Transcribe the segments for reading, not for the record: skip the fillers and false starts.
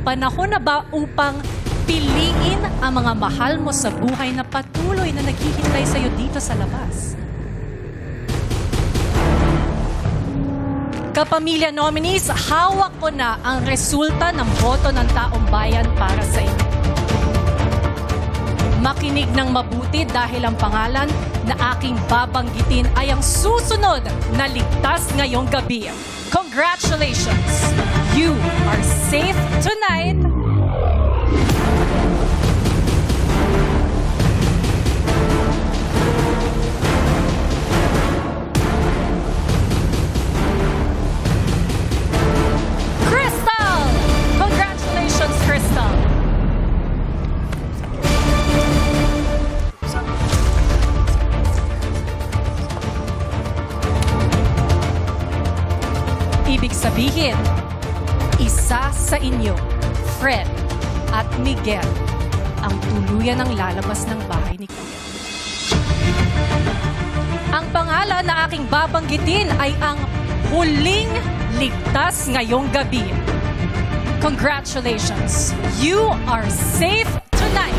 panahon na ba upang piliin ang mga mahal mo sa buhay na patuloy na naghihintay sa'yo dito sa labas? Kapamilya nominees, hawak ko na ang resulta ng boto ng taong bayan para sa inyo. Makinig ng mabuti dahil ang pangalan na aking babanggitin ay ang susunod na ligtas ngayong gabi. Congratulations! You are safe tonight! Crystal! Congratulations, Crystal! Ibig sabihin, isa sa inyo, Fred at Miguel, ang tuluyan ng lalabas ng bahay ni Kuya. Ang pangalan na aking babanggitin ay ang huling ligtas ngayong gabi. Congratulations! You are safe tonight!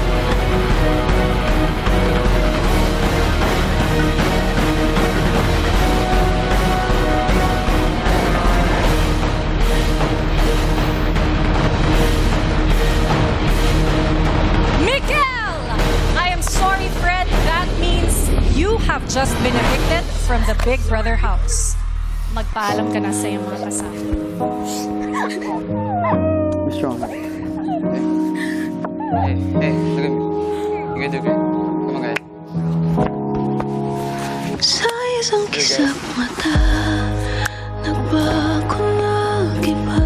Miguel! I am sorry, Fred. That means you have just been evicted from the Big Brother house. Magpaalam ka na sa iyong mga kasama. Be strong. Hey, look at me. You can do great. Come on, guys. Sa isang kisap mata, nagbago ng iba.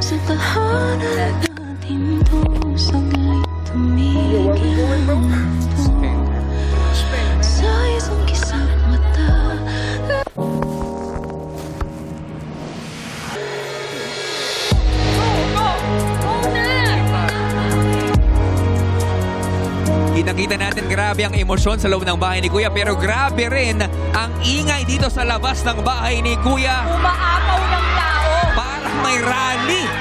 Sa tahanan natin to, saglit tumigil ang mundo. Sa isang kisap mata, Kitang-kita natin grabe ang emosyon sa loob ng bahay ni Kuya, pero grabe rin ang ingay dito sa labas ng bahay ni Kuya. Umaapaw ng tao. Parang may rally